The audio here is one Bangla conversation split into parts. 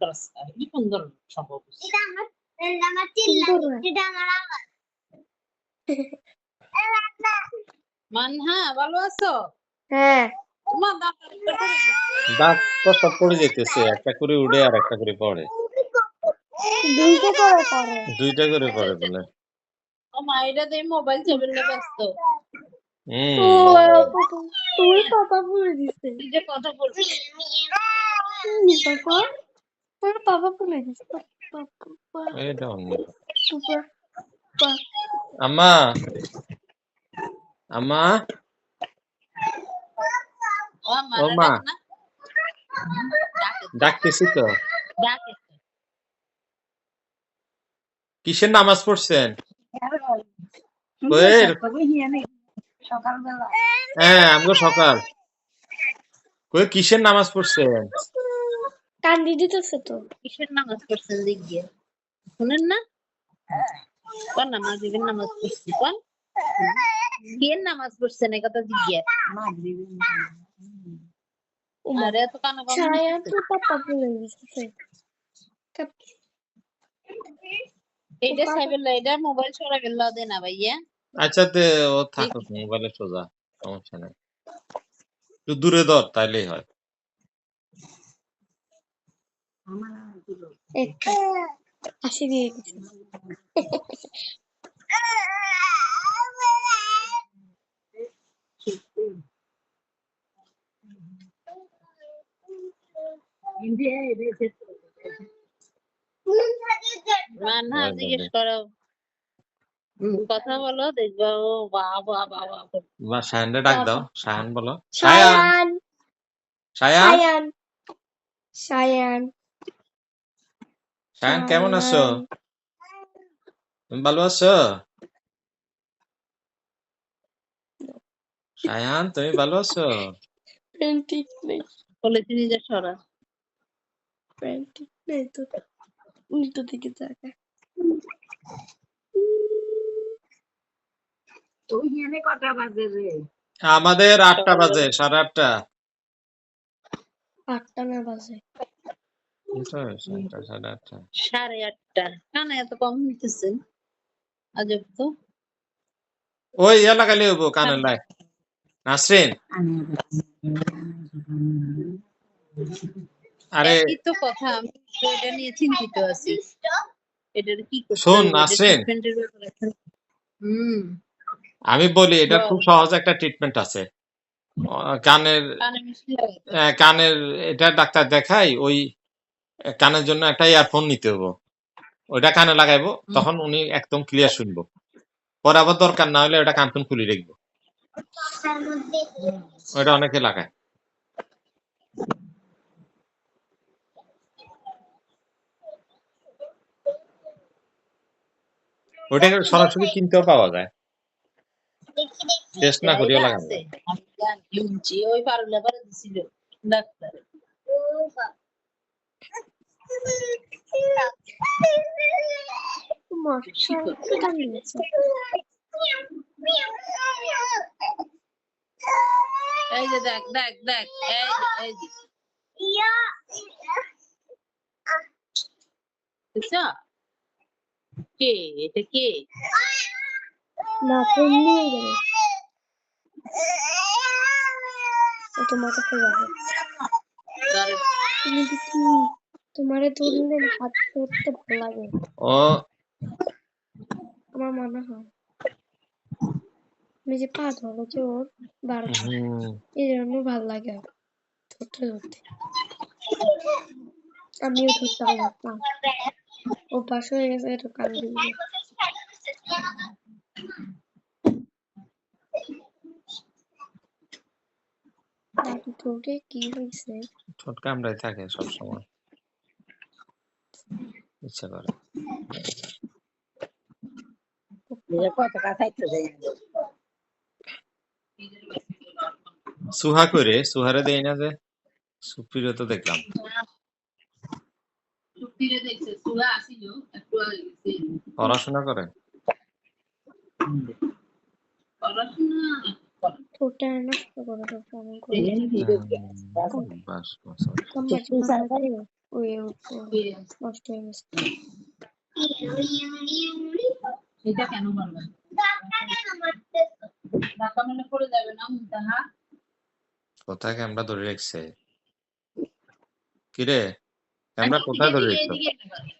রাস্তা কি সুন্দর সম্ভব এটা আমার চিল্লা এটা আমার আওয়াজ মানহা ভালো আছো? হ্যাঁ তোমার দাঁত তো সব পড়ে যেতেছে, একটা করে উড়ে আর একটা করে পড়ে, দুইটা করে পড়ে বলে। ও মা এটা দিয়ে মোবাইল চাপলে ব্যস্ত। তুই কথা বলে দিছে তুই যে কথা বলবি তোর বাবা বলে দিছে এটা অন্য আম্মা আম্মা ও মা ডাকতেছি তো। কিসের নামাজ পড়ছেন? হ্যাঁ আমগো সকাল। কই কিসের নামাজ পড়ছেন? কান্দি দিতেছে তো। কিসের নামাজ পড়ছেন দেখিয়ে শুনেন না? কোন নামাজ দিবেন? নামাজ পড়ছি কোন কিয়ের নামাজ পড়ছেন এই কথা জিজ্ঞেস। আরে এত কানা ছায়া তো পাপা বলে দিতেছে এইটা সাইবেল এটা মোবাইল ছড়া গেল দেন না ভাইয়া। আচ্ছা তে ও থাকো মোবাইলে সোজা, সমস্যা নাই, একটু দূরে ধর তাইলেই হয়। হাসি দিয়ে গেছে মানহা জিজ্ঞেস করো কথা বলো দেখবা ও বাবা বাবা বা শায়ানরে ডাক দাও, শায়ান বলো। শায়ান শায়ান শায়ান শায়ান শায়ান কেমন আছো? তুমি ভালো আছো? শায়ান তুমি ভালো আছো? পেন্টিক নেই বলেছি নিজের সরা পেন্টিক নেই তো উল্টো দিকে জায়গা কটা বাজে রে? আমাদের 8টা বাজে, 8:30। 8টা না বাজে 8:30। 8:30 কেন এত কম হইতেছে? আজব তো। ওই ইয়া লাগাইলে হবো কানের লাই। নাসরিন আরে একই তো কথা, আমি তো এটা নিয়ে চিন্তিত আছি। এটার কি করতে শোন হবে? নাসরিন, ট্রিটমেন্টের ব্যাপারে আমি বলি এটা খুব সহজ একটা ট্রিটমেন্ট আছে। কানের কানে মিশিয়ে লাগাতে। কানের এটা ডাক্তার দেখাই, ওই কানের জন্য একটা ইয়ারফোন নিতে হবো, ওইটা কানে লাগাইবো, তখন উনি একদম ক্লিয়ার শুনবো। পরে আবার দরকার না হলে ওটা কানপুন খুলে রাখবো, ওইটা অনেকে লাগায়। ওইটা সরাসরি কিনতেও পাওয়া যায়, টেস্ট না করিও লাগানো যায়। আমি জানি, ওই পারলে পারে দিছিল ডাক্তার। এই যে দেখ দেখ দেখ এই যে বুঝছো? কে এটা কে? না ফোন নিয়ে গেল তোমার কাছে যাবে তুমি কি তোমারে ধরলে হাত ধরতে ভালো লাগে? ও আমার মনে হয় আমি যে পা ধরেছে ওর বারবার এই জন্য ভালো লাগে ধরতে ধরতে। আমিও ধরতে পারতাম, অভ্যাস হয়ে গেছে, এটা কান দিবে। দাদু ঠোঁটে কি হয়েছে? ঠোঁট কামড়াই থাকে সবসময়, ইচ্ছা করে। সুহা করে সুহারে দেই না যে, সুপিরে তো দেখলাম পড়াশোনা করে। পড়াশোনা করে ঠোঁটটা নষ্ট করে ঠোঁটটা এমন করে বাস বাস। কম্বাটি করে ওই নষ্ট হয়ে গেছে। এটা কেন বলবেন ধাক্কা মেলে পড়ে যাবে না মুনতাহা কোথায় ক্যামেরা ধরে রাখছে? কিরে ক্যামেরা কোথায় ধরে রাখছো? এদিকে এদিকে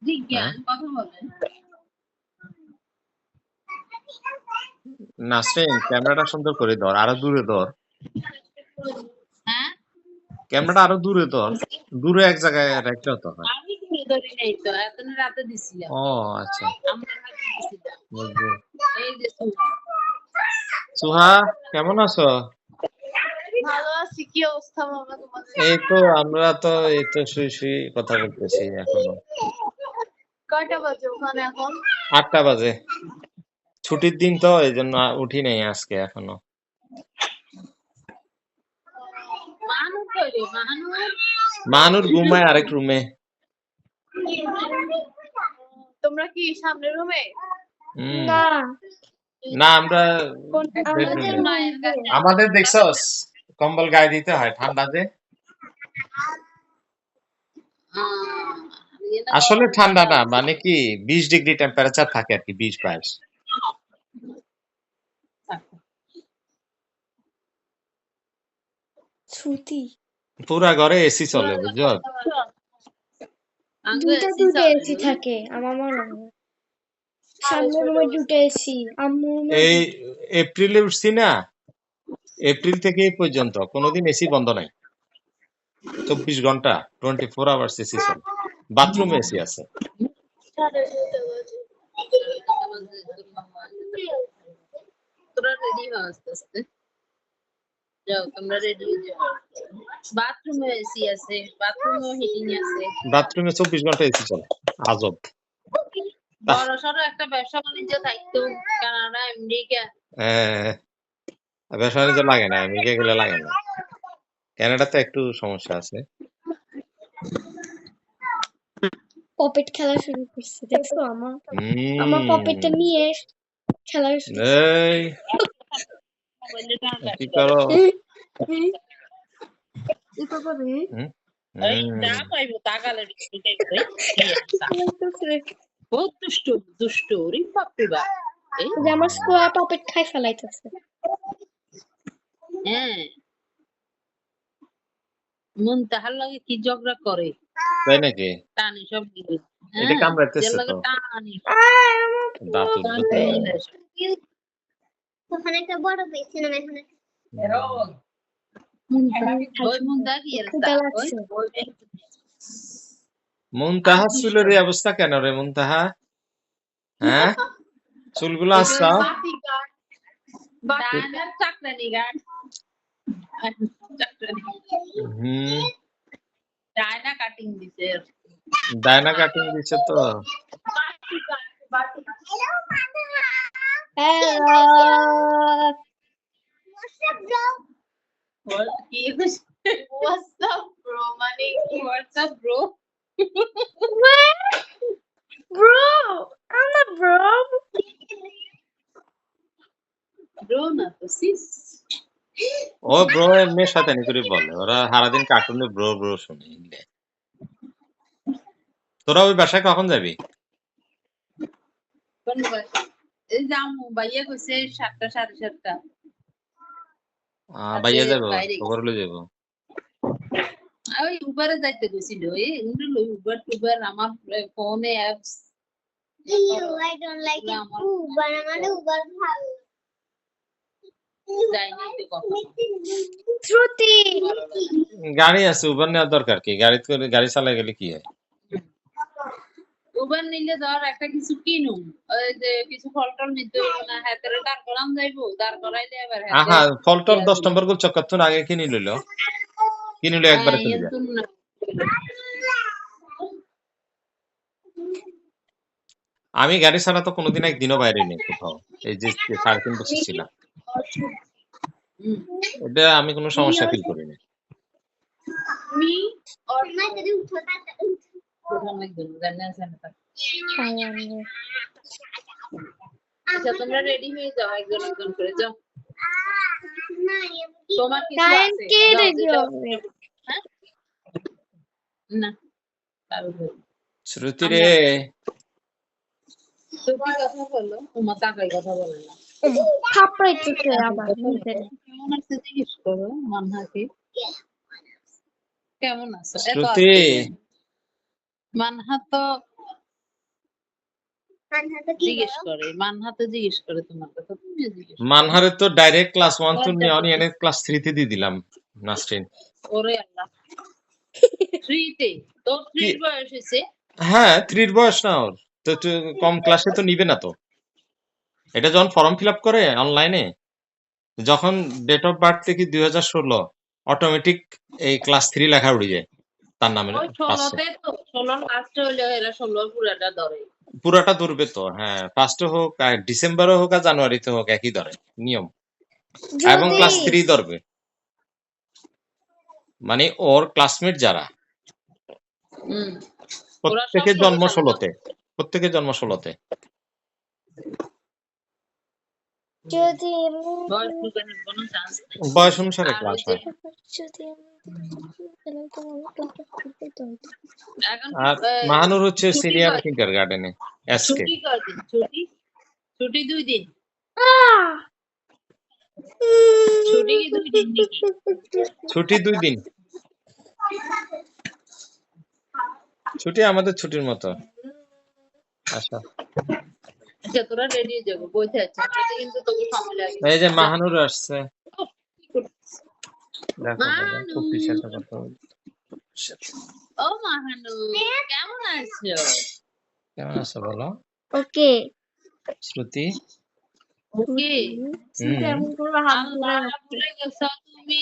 জিজ্ঞান কথা বলেন নাসরিন ক্যামেরাটা সুন্দর করে ধর, আরো দূরে ধর, হ্যাঁ ক্যামেরাটা আরো দূরে ধর, দূরে এক জায়গায় রাখলে তো হয়। আমি কিনে ধরি নাই তো এতদিন রাতে দিছিলাম ও আচ্ছা আমরা রাতে দিছিলাম বুঝছি। এই যে সুহা কেমন আছো? ভালো আছি কি অবস্থা বাবা তোমাদের এই তো আমরা তো এই তো শুই শুই কথা বলতেছি এখনো। কয়টা বাজে ওখানে এখন 8টা বাজে, ছুটির দিন তো এই জন্য উঠি নাই আজকে এখনো। মানুষ কইরে মানুষ মানুর ঘুমায় আরেক রুমে। তোমরা কি সামনের রুমে না না আমরা আমাদের মায়ের কাছে আমাদের দেখছস কম্বল গায়ে দিতে হয় ঠান্ডা যে। আসলে ঠান্ডা না, মানে কি 20 ডিগ্রি টেম্পারেচার থাকে আর কি, 20-22। শ্রুতি পুরা ঘরে এসি চলে বুঝছো। দুটা এসি থাকে আমার মনে হয়। সামনের রুমে দুটো এসি, আম্মুর রুমে এই এপ্রিলে উঠছি না, এপ্রিল থেকে এই পর্যন্ত কোনোদিন এসি বন্ধ নাই, 24 ঘন্টা 24 আওয়ার্স এসি চলে, বাথরুমে এসি আছে। তোরা রেডি হও আস্তে আস্তে যাও তোমরা রেডি হয়ে যাও বাথরুমে এসি আছে বাথরুমেও হিটিং আছে বাথরুমে 24 ঘন্টা এসি চলে, আজব। বড় সড়ো একটা ব্যবসা বাণিজ্য থাকতো কানাডা আমেরিকা ব্যবসা বাণিজ্য লাগে না, আমেরিকা গেলে লাগে না, কানাডাতে একটু সমস্যা আছে। পপেট খেলা শুরু করছে, দেখছো আমার পপেটটা নিয়ে খেলা শুরু এই কি করো? এই না পাইবো তাকালে বহুত দুষ্ট দুষ্ট রে বাপরে বাপ এই যে আমার স্কোয়ার পপেট খাই ফেলাইতেছে। হ্যাঁ মন তাহার লাগে কি ঝগড়া করে তাই নাকি? টানি সব দিকে এটা কামড়াইতেছে তো, টানি দাঁত উঠবে ওখানে একটা বড় পেয়েছিলাম এখানে মুনতাহা চুলের এই অবস্থা কেন রে মুনতাহা? হ্যাঁ চুলগুলো আসছা ডায়না কাটিং দিছে ডায়না কাটিং দিছে তো। What's up, bro? Money, what's up, bro? Bro, I'm a bro. Bro না তো sis. ও ব্রো এমনি শয়তানি করে বলে, ওরা সারাদিন কার্টুনে ব্রো ব্রো শুনে। তোরা ওই বাসায় কখন যাবি? এই যামু ভাইয়া কইছে 7টা 7:30টা। ভাইয়া যাবো খবর হলে যাবো। ওই উবারে যাইতে কইছিল এই উবার টুবার আমার ফোনে apps I don't like Uber. আমার Uber ভালো। যাইনি তো কখনো। শ্রুতি গাড়ি আছে, উবার নেওয়ার দরকার কি? গাড়ি চালাই গেলে কি হয়? উবার নিলে ধর একটা কিছু কিনুম, ওই যে কিছু ফল টল নিতে হইব না, হাতের দাঁড় করাম যাইবো, দাঁড় করাইলে আবার আহা ফল টল 10 নম্বর গোল চক্কর আগে কিনে লইলো, একবারে চলে যায়। আমি গাড়ি ছাড়া তো কোনোদিন একদিনও বাইরে নেই কোথাও, এই যে 3.5 বছর ছিলাম, এটা আমি কোনো সমস্যা ফিল করি না। আচ্ছা তোমরা রেডি হয়ে যাও একজন একজন করে যাও তোমার কিছু কারেন্ট আছে কে যাও রেডি যেটা হবে? হ্যাঁ না তারপর শ্রুতি আমরা রে তুমি কথা বলো তোমার তাকাই কথা বলে না থাপড়াই চুকে তাকাই আবার কথা বলো ভিতরে। কেমন আছে জিজ্ঞেস করো মানহাকে কেমন আছো এত শ্রুতি আস্তে কেন মানহা তো জিজ্ঞেস করে মানহা তো জিজ্ঞেস করে তোমার কথা তুমিও জিজ্ঞেস করো মানহারে তো ডাইরেক্ট ক্লাস 1 তো লজ্জা নিয়ে করতেছে এনে ক্লাস 3 তে দিয়ে দিলাম নাসরিন। ওরে আল্লাহ 3 তে তোর 3 কি এর বয়স হয়েছে হ্যাঁ 3 এর বয়স না ওর তো তো কম ক্লাসে তো নিবে না তো। এটা যখন ফর্ম ফিল আপ করে অনলাইনে যখন ডেট অফ বার্থ থেকে 2016 অটোমেটিক এই ক্লাস 3 লেখা উড়ে যায় তার নামে ওই পাচ্ছে। 16 তে তো 16 লাস্টে হইলে এরা 16 পুরাটা ধরে পুরাটা ধরবে তো হ্যাঁ ফার্স্টে হোক আর ডিসেম্বরে হোক আর জানুয়ারিতে হোক একই ধরে নিয়ম এবং যদি ক্লাস 3 ধরবে মানে ওর ক্লাসমেট যারা হুম ওরা সব প্রত্যেকের 16 জন্ম সালে না 16তে প্রত্যেকের জন্ম 16তে যদি বয়স লুকানোর কোনো চান্স নেই বয়স অনুসারে আর ওই ক্লাস যে হয়। যদি তাহলে তো আমার ক্লাসে পড়তে তো হতো। এখন আর মাহানুর হচ্ছে ছুটি সিনিয়র কয়দিন কিন্ডার গার্ডেনে এসকে ছুটি কয়দিন ছুটি ছুটি 2 দিন আহ! ছুটি কি 2 দিন নাকি ছুটি 2 দিন ছুটি আমাদের ছুটির মতো আচ্ছা আচ্ছা তোরা রেডি হয়ে যাবো বইতে আছে আমাদের কিন্তু তোকে সময় লাগে এই যে যা মাহানুর আসছে উফ, কি করছিস? দেখো মানু কপির সাথে কথা বলছি। ও মাহানু কেমন আছো কেমন আছো বলো ওকে শ্রুতি ওকে হুম করে হাত ধরে আল্লাহ রাখছে। ভুলে গেছো তুমি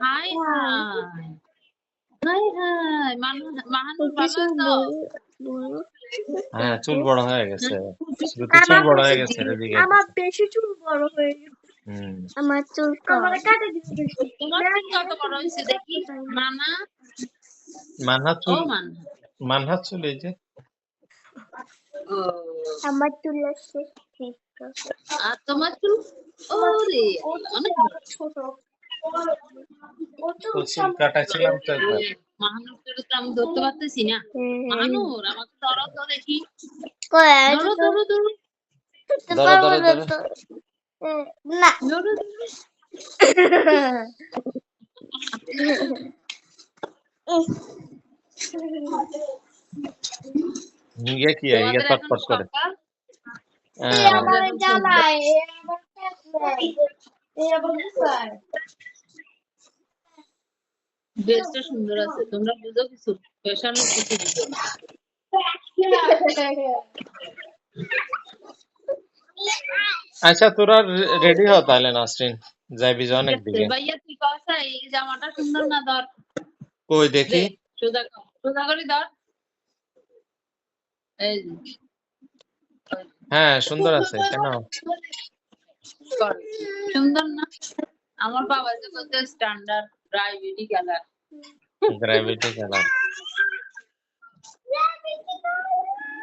hi hi hi hi Mahanur okay ভালো শুধু আছো বলো হ্যাঁ চুল বড় হয়ে গেছে শ্রুতি চুল আমার বড় হয়ে গেছে রেডি আমার গেছে বেশি চুল বড় হয়ে গেছে। হুম আমার চুল আমার কাটে দিতে বেশি। তোমার চুল কত বড় হয়েছে দেখি মানা মানহা ও চুল মানা মানহা চুল এই যে ও আমার চুল আসছে আর তোমার চুল ওরে অনেক বড় ছোট ও তো তো চুল কাটাছিলাম তো একবার মাহানুরকে তো আমি ধরতে পারতেছি না মাহানুর আমাকে ধরো তো দেখি কয় ধরো ধরো ধরো ধরো ধরো ধরো না ধরো ধরো ইয়ে কি ইয়ে তোমাদের এখন চটপট করে সকাল হ্যাঁ আমার আমাদের এখন সন্ধ্যা জ্বালায় আমার ড্রেসটা সুন্দর আছে তোমরা বুঝো কিছু ফ্যাশনের কিছু বুঝো না আচ্ছা তোরা রেডি হ তাহলে নাসরিন যাইবি যে অনেক দেখতে দিকে ভাইয়া তুই কথা এই জামাটা সুন্দর না ধর কই দে দেখি সোজা করে ধর এই যে, হ্যাঁ সুন্দর আছে কেন কর। সুন্দর না আমার বাবা যে কত স্ট্যান্ডার্ড প্রাইভেটি কালার গ্র্যাভিটি কালার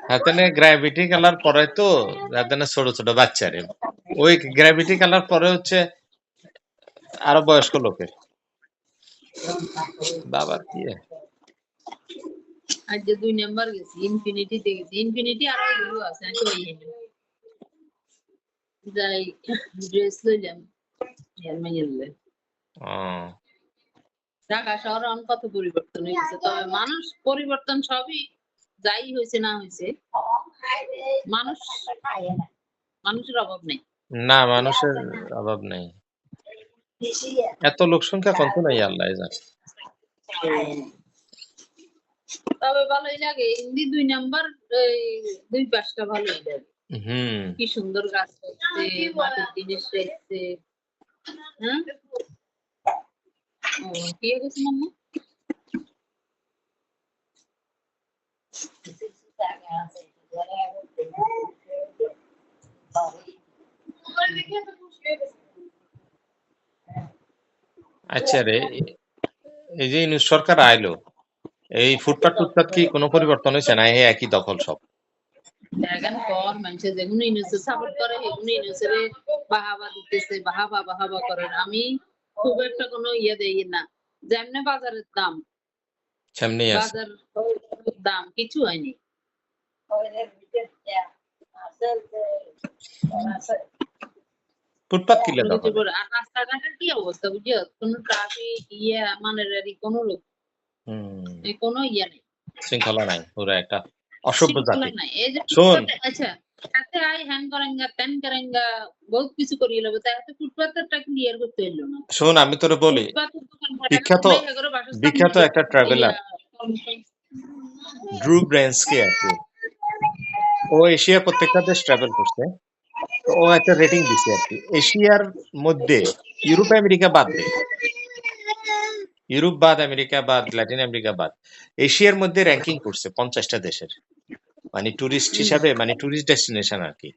হাতে গ্র্যাভিটি কালার পরে তো হাতে ছোট ছোট বাচ্চারে ওই গ্র্যাভিটি কালার পরে হচ্ছে আরো বয়স্ক লোকের বাবা কি আর যে 2 নাম্বার গেছি ইনফিনিটিতে গেছি ইনফিনিটি আর এগুলো আছে আমি তো এই যাই ড্রেস লইলাম ইয়ার মাইয়ালে ও ঢাকা শহর এখন কত পরিবর্তন হয়েছে তবে মানুষ পরিবর্তন সবই যাই হয়েছে না হয়েছে মানুষ মানুষের অভাব নেই না মানুষের অভাব নেই এত লোক সংখ্যা কত নাই আল্লাহ জানে তবে ভালোই লাগে হিন্দি 2 নাম্বার দুই পাঁচটা ভালোই লাগে হুম কি সুন্দর গাছ হচ্ছে মাটির জিনিস রয়েছে হ্যাঁ ও কি গেছে মাম্মা আচ্ছা রে এই যে ইউনুস সরকার আইলো এই ফুটপাত টুটপাত কি কোনো পরিবর্তন হয়েছে না এই একই দখল সব? দেখেন পর মানুষের যেগুলো ইউনিসে সাপোর্ট করে সেগুলো ইউনিসের বাহাবা দিতেছে, বাহাবা করেন। আমি খুব একটা কোনো ইয়ে দেই না। যেমনে বাজারের দাম, সামনেই আছে। বাজার দাম কিছু হয়নি। ফুটপাত কিলে কোনো কিছু দখল? করে আর রাস্তাঘাটের কি অবস্থা বুঝছো? কোনো ট্রাফিক ইয়ে মানে কোনো লোক কোনো ইয়ে নেই, শৃঙ্খলা নাই, পুরো একটা অসভ্য শৃঙ্খলা জাতি। নাই। এই যে শোন, ফুটপাতে আচ্ছা তাতে আই হ্যান করেঙ্গা ত্যান করেঙ্গা বহুত কিছু করিয়ে নেবো, তাই এত ফুটপাতেরটা ক্লিয়ার করতে এলো না। শোন আমি তোরে বলি, ফুটপাতের দোকান বিখ্যাত বিখ্যাত একটা ট্রাভেলার ড্রু ব্রেন্সকি আর কি, ও এশিয়ার প্রত্যেকটা দেশ ট্রাভেল করছে। তো ও একটা রেটিং দিছে আর কি, এশিয়ার মধ্যে ইউরোপ আমেরিকা বাদ দে, ইউরোপ বাদ, আমেরিকা বাদ, ল্যাটিন আমেরিকা বাদ, এশিয়ার মধ্যে র্যাঙ্কিং করছে 50টা দেশের, মানে টুরিস্ট হিসাবে, মানে টুরিস্ট ডেস্টিনেশন আর কি।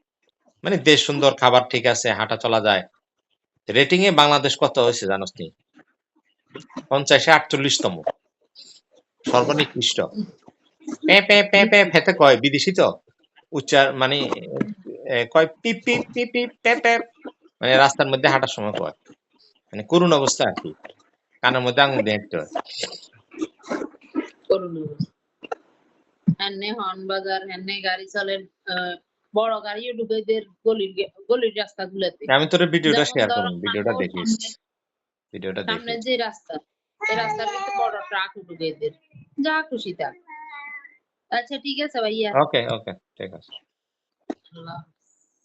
মানে দেশ সুন্দর, খাবার ঠিক আছে, হাঁটা চলা যায়। রেটিং এ বাংলাদেশ কত হয়েছে জানোস নি? 50-এ 48তম, সর্বনিকৃষ্ট। পে পে পে পে ফেতে কয় বিদেশি তো, উচ্চার মানে কয় পিপ পিপ পিপ পিপ পে পে, মানে রাস্তার মধ্যে হাঁটার সময় কয়, মানে করুণ অবস্থা আর কি, কানের মধ্যে আঙুল দিয়ে হাঁটতে হয়। করুন হ্যান্নে হর্ন বাজার, হ্যান্নে গাড়ি চলেন, বড় গাড়িও ঢুকাইদের গলির রাস্তা গুলাতে। আমি তোর ভিডিওটা যেমন শেয়ার ধরো করুন, ভিডিওটা দেখিস, ভিডিওটা সামনে দেখিস। যে রাস্তা, এই রাস্তার মধ্যে বড় ট্রাক ঢুকাইদের, যা খুশি তা। আচ্ছা ঠিক আছে ভাইয়া, ওকে ওকে, ঠিক আছে। আল্লাহ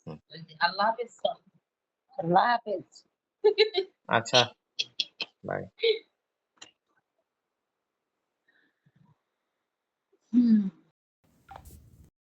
হুম, আল্লাহ হাফেজ। আল্লাহ হাফেজ। আচ্ছা, বাই। হুম